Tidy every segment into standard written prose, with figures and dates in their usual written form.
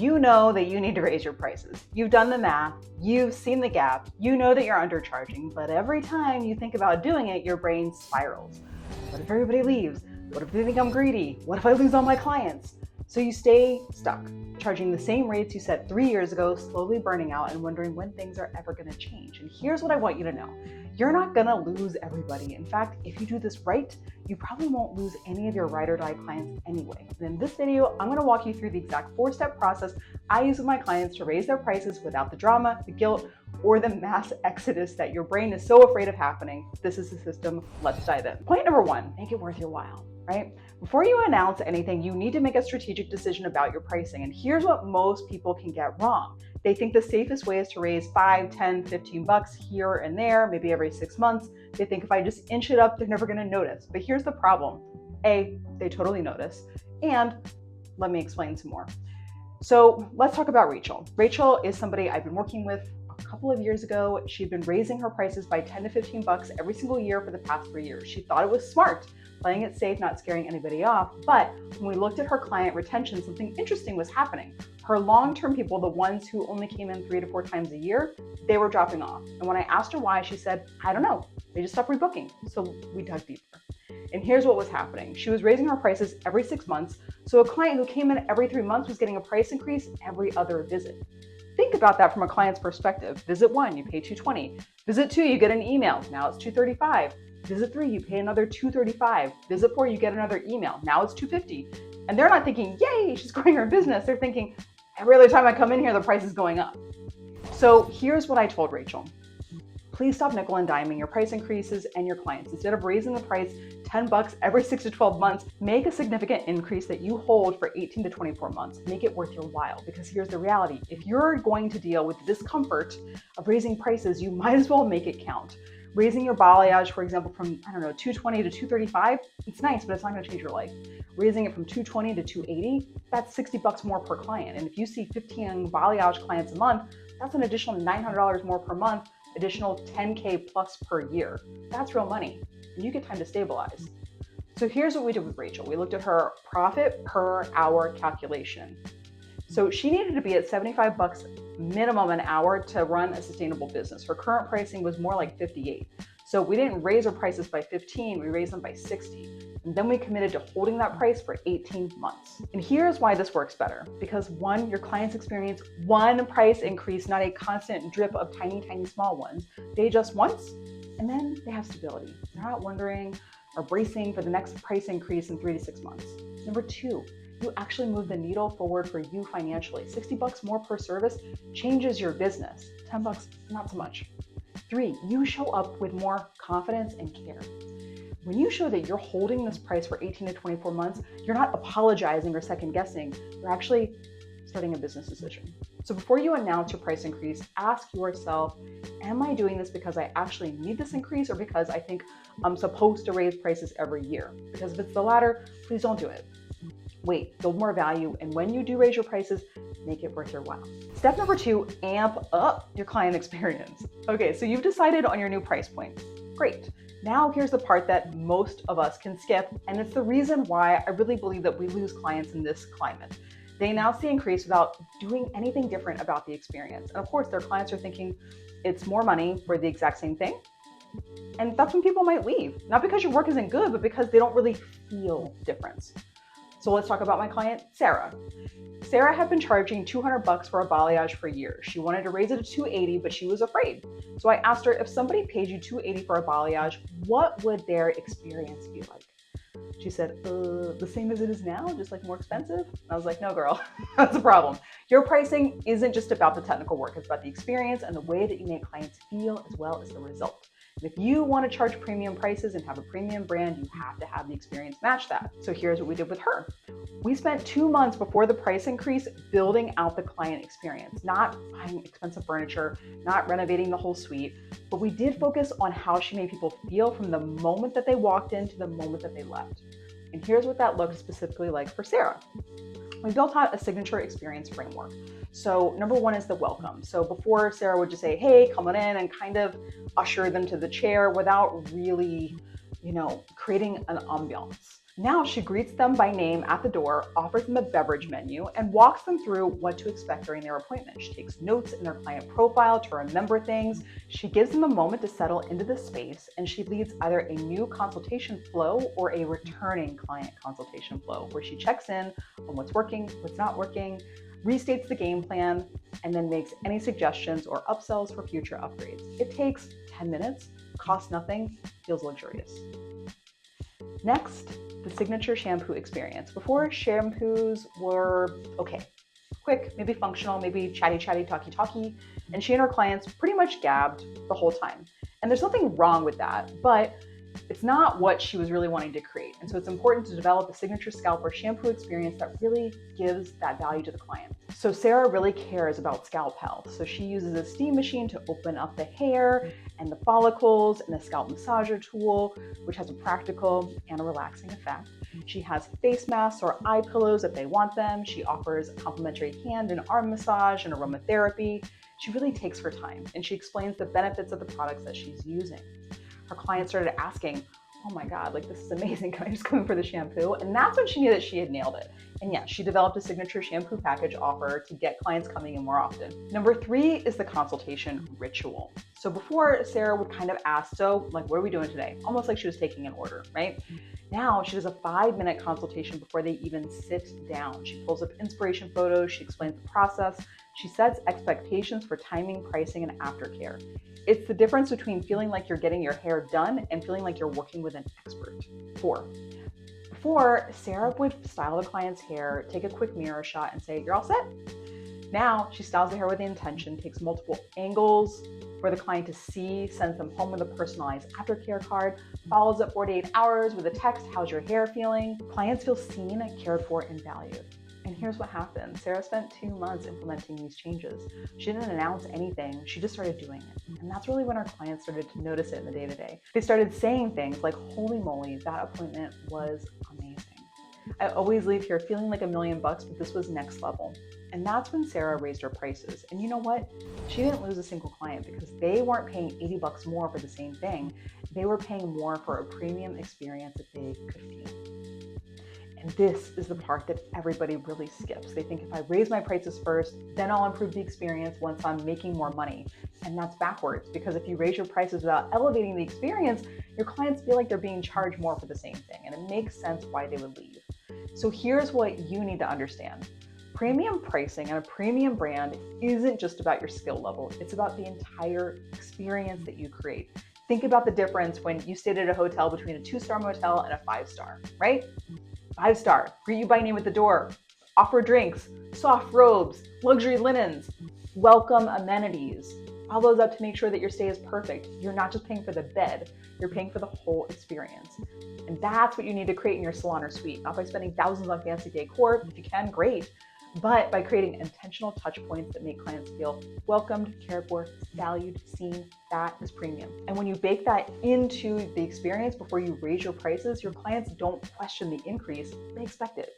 You know that you need to raise your prices. You've done the math, you've seen the gap, you know that you're undercharging, but every time you think about doing it, your brain spirals. What if everybody leaves? What if they think I'm greedy? What if I lose all my clients? So you stay stuck, charging the same rates you set 3 years ago, slowly burning out and wondering when things are ever going to change. And here's what I want you to know. You're not going to lose everybody. In fact, if you do this right, you probably won't lose any of your ride or die clients anyway. And in this video, I'm going to walk you through the exact 4-step process I use with my clients to raise their prices without the drama, the guilt, or the mass exodus that your brain is so afraid of happening. This is the system. Let's dive in. Point number 1, make it worth your while, right? Before you announce anything, you need to make a strategic decision about your pricing. And here's what most people can get wrong. They think the safest way is to raise 5, 10, 15 bucks here and there, maybe every 6 months. They think if I just inch it up, they're never going to notice. But here's the problem. A, they totally notice. And let me explain some more. So let's talk about Rachel. Rachel is somebody I've been working with a couple of years ago. She'd been raising her prices by 10 to 15 bucks every single year for the past 3 years. She thought it was smart, playing it safe, not scaring anybody off. But when we looked at her client retention, something interesting was happening. Her long-term people, the ones who only came in 3 to 4 times a year, they were dropping off. And when I asked her why, she said, I don't know, they just stopped rebooking. So we dug deeper. And here's what was happening. She was raising her prices every 6 months. So a client who came in every 3 months was getting a price increase every other visit. Think about that from a client's perspective. Visit 1, you pay $220. Visit 2, you get an email. Now it's $235. Visit 3, you pay another $235. Visit 4, you get another email. Now it's $250. And they're not thinking, yay, she's growing her business. They're thinking, every other time I come in here, the price is going up. So here's what I told Rachel. Please stop nickel and diming your price increases and your clients. Instead of raising the price 10 bucks every 6 to 12 months, make a significant increase that you hold for 18 to 24 months. Make it worth your while, because here's the reality. If you're going to deal with the discomfort of raising prices, you might as well make it count. Raising your balayage, for example, from, $220 to $235, it's nice, but it's not going to change your life. Raising it from $220 to $280, that's 60 bucks more per client. And if you see 15 balayage clients a month, that's an additional $900 more per month, additional 10K plus per year. That's real money, and you get time to stabilize. So here's what we did with Rachel. We looked at her profit per hour calculation. So she needed to be at 75 bucks minimum an hour to run a sustainable business. Her current pricing was more like 58. So we didn't raise her prices by 15, we raised them by 60. And then we committed to holding that price for 18 months. And here's why this works better. Because 1, your clients experience one price increase, not a constant drip of tiny, tiny small ones. They adjust once, and then they have stability. They're not wondering or bracing for the next price increase in 3 to 6 months. Number 2, you actually move the needle forward for you financially. 60 bucks more per service changes your business. 10 bucks, not so much. 3, you show up with more confidence and care. When you show that you're holding this price for 18 to 24 months, you're not apologizing or second guessing. You're actually starting a business decision. So before you announce your price increase, ask yourself, am I doing this because I actually need this increase or because I think I'm supposed to raise prices every year? Because if it's the latter, please don't do it. Wait, build more value, and when you do raise your prices, make it worth your while. Step number 2, amp up your client experience. Okay, so you've decided on your new price point. Great. Now here's the part that most of us can skip, and it's the reason why I really believe that we lose clients in this climate. They announce the increase without doing anything different about the experience. And of course, their clients are thinking it's more money for the exact same thing. And that's when people might leave. Not because your work isn't good, but because they don't really feel difference. So let's talk about my client, Sarah. Sarah had been charging 200 bucks for a balayage for years. She wanted to raise it to 280, but she was afraid. So I asked her, if somebody paid you 280 for a balayage, what would their experience be like? She said, the same as it is now, just like more expensive? And I was like, no, girl, that's a problem. Your pricing isn't just about the technical work. It's about the experience and the way that you make clients feel as well as the result. And if you want to charge premium prices and have a premium brand, you have to have the experience match that. So here's what we did with her. We spent 2 months before the price increase building out the client experience, not buying expensive furniture, not renovating the whole suite, but we did focus on how she made people feel from the moment that they walked in to the moment that they left. And here's what that looked specifically like for Sarah. We built out a signature experience framework. So number 1 is the welcome. So before, Sarah would just say, hey, come on in, and kind of usher them to the chair without really, creating an ambiance. Now she greets them by name at the door, offers them a beverage menu, and walks them through what to expect during their appointment. She takes notes in their client profile to remember things. She gives them a moment to settle into the space, and she leads either a new consultation flow or a returning client consultation flow, where she checks in on what's working, what's not working, restates the game plan, and then makes any suggestions or upsells for future upgrades. It takes 10 minutes, costs nothing, feels luxurious. Next, the signature shampoo experience. Before, shampoos were okay, quick, maybe functional, maybe chatty, talky, and she and her clients pretty much gabbed the whole time. And there's nothing wrong with that, but it's not what she was really wanting to create. And so it's important to develop a signature scalp or shampoo experience that really gives that value to the client. So Sarah really cares about scalp health. So she uses a steam machine to open up the hair and the follicles, and a scalp massager tool, which has a practical and a relaxing effect. She has face masks or eye pillows if they want them. She offers a complimentary hand and arm massage and aromatherapy. She really takes her time, and she explains the benefits of the products that she's using. Her clients started asking, oh my God, like this is amazing. Can I just come in for the shampoo? And that's when she knew that she had nailed it. And yes, she developed a signature shampoo package offer to get clients coming in more often. Number 3 is the consultation ritual. So before, Sarah would kind of ask, so like, what are we doing today? Almost like she was taking an order, right? Now she does a 5-minute consultation before they even sit down. She pulls up inspiration photos, she explains the process, she sets expectations for timing, pricing, and aftercare. It's the difference between feeling like you're getting your hair done and feeling like you're working with an expert. 4. Before, Sarah would style the client's hair, take a quick mirror shot, and say, you're all set. Now she styles the hair with intention, takes multiple angles for the client to see, sends them home with a personalized aftercare card, follows up 48 hours with a text, how's your hair feeling? Clients feel seen, cared for, and valued. And here's what happened. Sarah spent 2 months implementing these changes. She didn't announce anything, she just started doing it. And that's really when our clients started to notice it in the day-to-day. They started saying things like, holy moly, that appointment was amazing. I always leave here feeling like $1 million, but this was next level. And that's when Sarah raised her prices. And you know what? She didn't lose a single client because they weren't paying $80 more for the same thing. They were paying more for a premium experience that they could feel. And this is the part that everybody really skips. They think if I raise my prices first, then I'll improve the experience once I'm making more money. And that's backwards, because if you raise your prices without elevating the experience, your clients feel like they're being charged more for the same thing. And it makes sense why they would leave. So here's what you need to understand. Premium pricing and a premium brand isn't just about your skill level. It's about the entire experience that you create. Think about the difference when you stayed at a hotel between a 2-star motel and a 5-star, right? 5-star, greet you by name at the door, offer drinks, soft robes, luxury linens, welcome amenities. All those up to make sure that your stay is perfect. You're not just paying for the bed, you're paying for the whole experience. And that's what you need to create in your salon or suite, not by spending thousands on fancy decor. If you can, great. But by creating intentional touch points that make clients feel welcomed, cared for, valued, seen, that is premium. And when you bake that into the experience before you raise your prices, your clients don't question the increase, they expect it.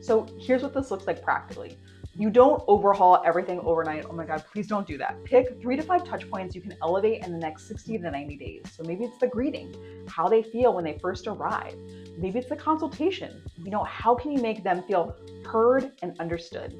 So here's what this looks like practically. You don't overhaul everything overnight. Oh my God, please don't do that. Pick 3 to 5 touch points you can elevate in the next 60 to 90 days. So maybe it's the greeting, how they feel when they first arrive. Maybe it's the consultation. How can you make them feel heard and understood?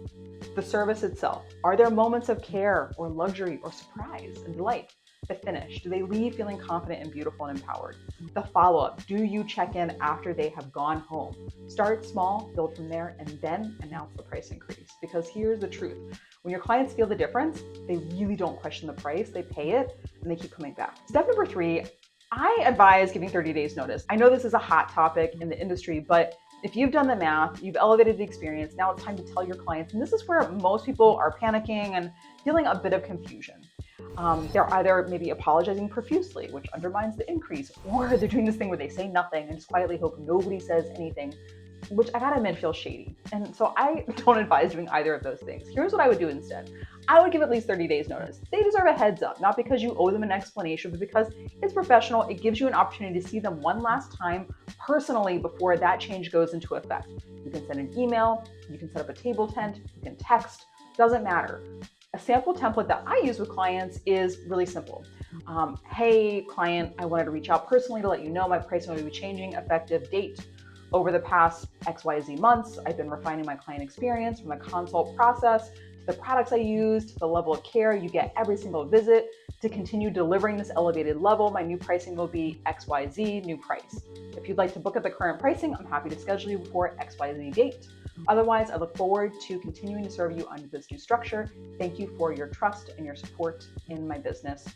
The service itself. Are there moments of care or luxury or surprise and delight? The finish. Do they leave feeling confident and beautiful and empowered? The follow-up. Do you check in after they have gone home? Start small, build from there, and then announce the price increase. Because here's the truth. When your clients feel the difference, they really don't question the price. They pay it and they keep coming back. Step number 3, I advise giving 30 days notice. I know this is a hot topic in the industry, but if you've done the math, you've elevated the experience, now it's time to tell your clients. And this is where most people are panicking and feeling a bit of confusion. They're either maybe apologizing profusely, which undermines the increase, or they're doing this thing where they say nothing and just quietly hope nobody says anything, which I gotta admit feels shady. And so I don't advise doing either of those things. Here's what I would do instead. I would give at least 30 days notice. They deserve a heads up, not because you owe them an explanation, but because it's professional. It gives you an opportunity to see them one last time personally before that change goes into effect. You can send an email, you can set up a table tent, you can text, doesn't matter. A sample template that I use with clients is really simple. Hey client, I wanted to reach out personally to let you know my pricing will be changing effective date. Over the past XYZ months, I've been refining my client experience from the consult process to the products I use to the level of care you get every single visit. To continue delivering this elevated level, my new pricing will be XYZ new price. If you'd like to book at the current pricing, I'm happy to schedule you before XYZ date. Otherwise, I look forward to continuing to serve you under this new structure. Thank you for your trust and your support in my business.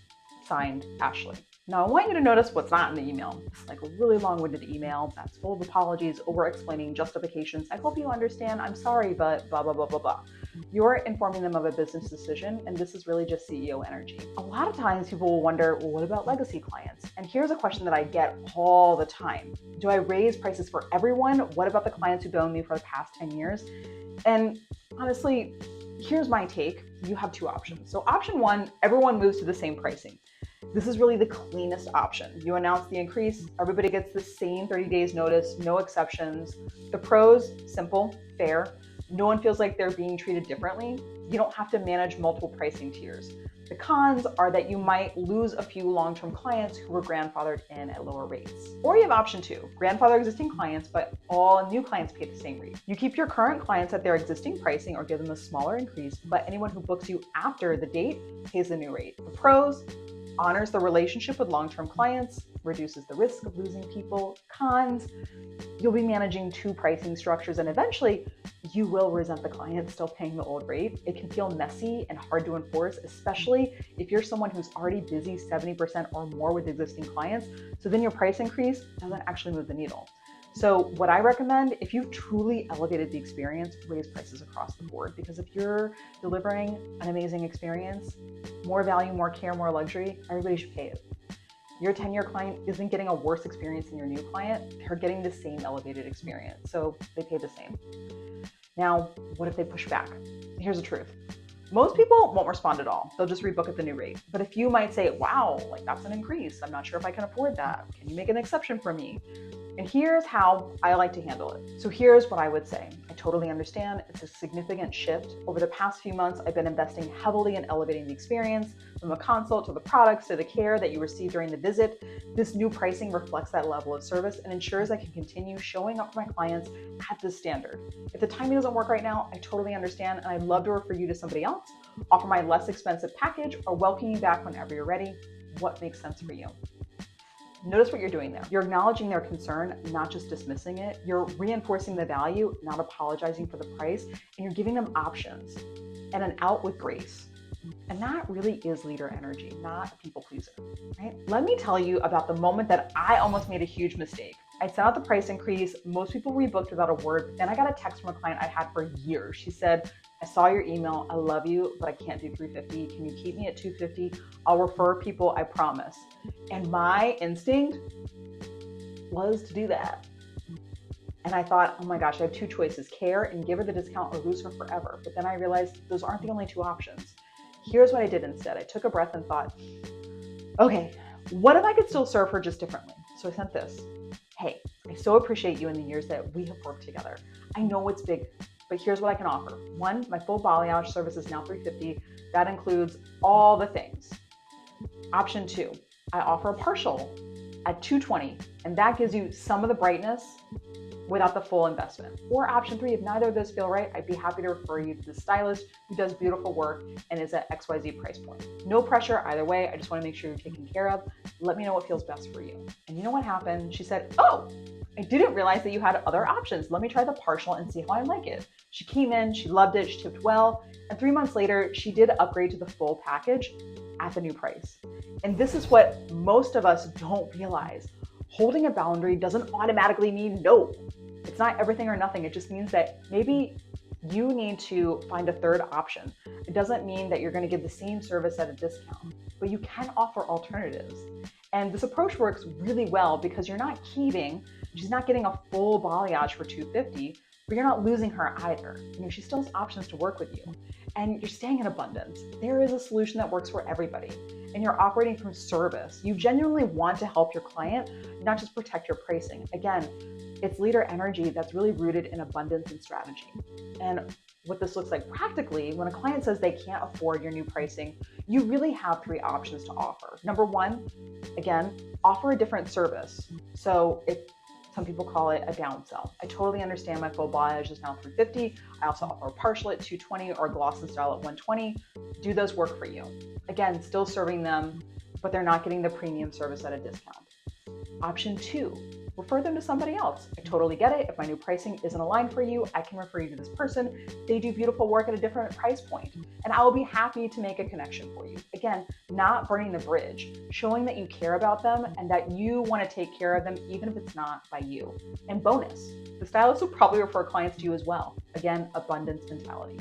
Signed, Ashley. Now, I want you to notice what's not in the email. It's like a really long-winded email that's full of apologies, over-explaining, justifications. I hope you understand. I'm sorry, but blah, blah, blah, blah, blah. You're informing them of a business decision, and this is really just CEO energy. A lot of times people will wonder, well, what about legacy clients? And here's a question that I get all the time. Do I raise prices for everyone? What about the clients who've known me for the past 10 years? And honestly, here's my take. You have two options. So option one, everyone moves to the same pricing. This is really the cleanest option. You announce the increase, everybody gets the same 30 days notice, no exceptions. The pros, simple, fair. No one feels like they're being treated differently. You don't have to manage multiple pricing tiers. The cons are that you might lose a few long-term clients who were grandfathered in at lower rates. Or you have option two, grandfather existing clients, but all new clients pay the same rate. You keep your current clients at their existing pricing or give them a smaller increase, but anyone who books you after the date pays the new rate. The pros, honors the relationship with long-term clients, reduces the risk of losing people. Cons, you'll be managing two pricing structures and eventually you will resent the client still paying the old rate. It can feel messy and hard to enforce, especially if you're someone who's already busy 70% or more with existing clients. So then your price increase doesn't actually move the needle. So what I recommend, if you've truly elevated the experience, raise prices across the board. Because if you're delivering an amazing experience, more value, more care, more luxury, everybody should pay it. Your 10-year client isn't getting a worse experience than your new client. They're getting the same elevated experience. So they pay the same. Now, what if they push back? Here's the truth. Most people won't respond at all. They'll just rebook at the new rate. But a few might say, wow, like that's an increase. I'm not sure if I can afford that. Can you make an exception for me? And here's how I like to handle it. So here's what I would say. I totally understand it's a significant shift. Over the past few months, I've been investing heavily in elevating the experience, from the consult to the products to the care that you receive during the visit. This new pricing reflects that level of service and ensures I can continue showing up for my clients at this standard. If the timing doesn't work right now, I totally understand, and I'd love to refer you to somebody else, offer my less expensive package, or welcome you back whenever you're ready. What makes sense for you? Notice what you're doing there. You're acknowledging their concern, not just dismissing it. You're reinforcing the value, not apologizing for the price, and you're giving them options and an out with grace. And that really is leader energy, not a people pleaser, right? Let me tell you about the moment that I almost made a huge mistake. I sent out the price increase. Most people rebooked without a word, but then I got a text from a client I had for years. She said, I saw your email. I love you, but I can't do $350. Can you keep me at $250? I'll refer people, I promise. And my instinct was to do that. And I thought, oh my gosh, I have two choices, care and give her the discount or lose her forever. But then I realized those aren't the only two options. Here's what I did instead. I took a breath and thought, okay, what if I could still serve her just differently? So I sent this. Hey, I so appreciate you in the years that we have worked together. I know it's big, but here's what I can offer. One, my full balayage service is now $350. That includes all the things. Option two, I offer a partial at $220, and that gives you some of the brightness without the full investment. Or option three, if neither of those feel right, I'd be happy to refer you to the stylist who does beautiful work and is at XYZ price point. No pressure either way. I just want to make sure you're taken care of. Let me know what feels best for you. And you know what happened? She said, oh, I didn't realize that you had other options. Let me try the partial and see how I like it. She came in, she loved it, she tipped well, and 3 months later, she did upgrade to the full package at the new price. And this is what most of us don't realize. Holding a boundary doesn't automatically mean no. It's not everything or nothing. It just means that maybe you need to find a third option. It doesn't mean that you're going to give the same service at a discount, but you can offer alternatives. And this approach works really well because you're not keeping, she's not getting a full balayage for $250, but you're not losing her either. She still has options to work with you, and you're staying in abundance. There is a solution that works for everybody, and you're operating from service. You genuinely want to help your client, not just protect your pricing. Again, it's leader energy that's really rooted in abundance and strategy. And what this looks like practically, when a client says they can't afford your new pricing, you really have three options to offer. Number one, again, offer a different service. So if Some people call it a downsell. I totally understand my full balayage is now $350. I also offer a partial at $220 or a gloss and style at $120. Do those work for you? Again, still serving them, but they're not getting the premium service at a discount. Option 2, refer them to somebody else. I totally get it. If my new pricing isn't aligned for you, I can refer you to this person. They do beautiful work at a different price point, and I will be happy to make a connection for you. Again, not burning the bridge, showing that you care about them and that you want to take care of them, even if it's not by you. And bonus, the stylist will probably refer clients to you as well. Again, abundance mentality.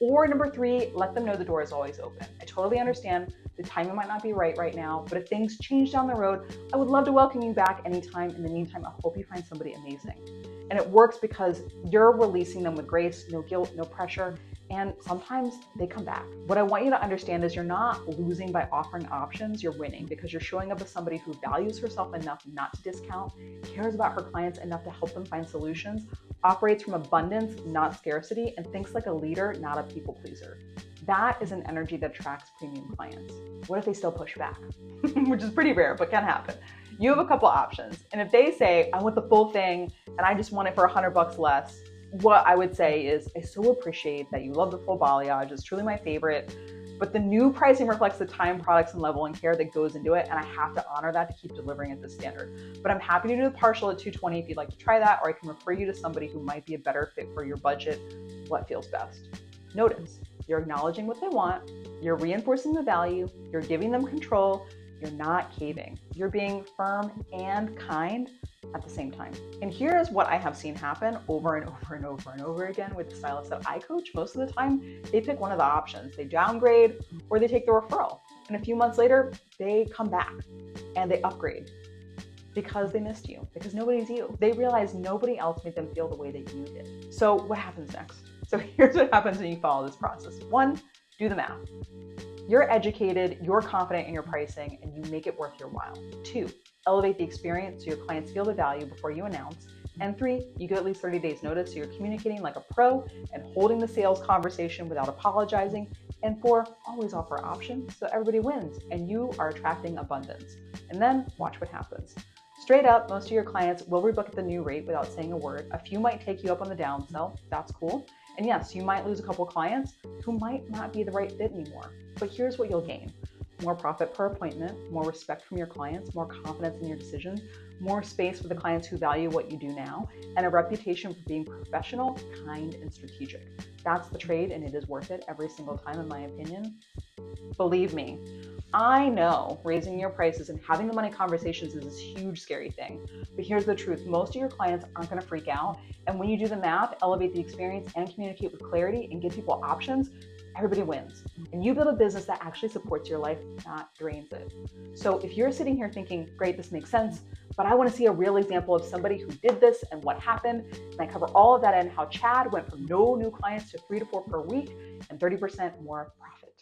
Or number 3, let them know the door is always open. I totally understand the timing might not be right now, but if things change down the road, I would love to welcome you back anytime. In the meantime, I hope you find somebody amazing. And it works because you're releasing them with grace, no guilt, no pressure, and sometimes they come back. What I want you to understand is you're not losing by offering options, you're winning because you're showing up as somebody who values herself enough not to discount, cares about her clients enough to help them find solutions, operates from abundance, not scarcity, and thinks like a leader, not a people pleaser. That is an energy that attracts premium clients. What if they still push back? Which is pretty rare, but can happen. You have a couple options. And if they say, I want the full thing and I just want it for $100 less, what I would say is, I so appreciate that you love the full balayage. It's truly my favorite. But the new pricing reflects the time, products, and level and care that goes into it, and I have to honor that to keep delivering at this standard. But I'm happy to do the partial at $220 if you'd like to try that, or I can refer you to somebody who might be a better fit for your budget, what feels best. Notice, you're acknowledging what they want, you're reinforcing the value, you're giving them control, you're not caving. You're being firm and kind at the same time. And here's what I have seen happen over and over and over and over again with the stylists that I coach. Most of the time, they pick one of the options. They downgrade or they take the referral. And a few months later, they come back and they upgrade because they missed you, because nobody's you. They realize nobody else made them feel the way that you did. So what happens next? So here's what happens when you follow this process. 1, do the math. You're educated, you're confident in your pricing, and you make it worth your while. 2, elevate the experience so your clients feel the value before you announce. And 3, you give at least 30 days notice so you're communicating like a pro and holding the sales conversation without apologizing. And 4, always offer options so everybody wins and you are attracting abundance. And then watch what happens. Straight up, most of your clients will rebook at the new rate without saying a word. A few might take you up on the downsell. That's cool. And yes, you might lose a couple clients who might not be the right fit anymore. But here's what you'll gain. More profit per appointment, more respect from your clients, more confidence in your decisions, more space for the clients who value what you do now, and a reputation for being professional, kind, and strategic. That's the trade, and it is worth it every single time, in my opinion. Believe me, I know raising your prices and having the money conversations is this huge, scary thing. But here's the truth. Most of your clients aren't going to freak out. And when you do the math, elevate the experience, and communicate with clarity and give people options, everybody wins. And you build a business that actually supports your life, not drains it. So if you're sitting here thinking, great, this makes sense, but I want to see a real example of somebody who did this and what happened, and I cover all of that and how Chad went from no new clients to 3 to 4 per week and 30% more profit.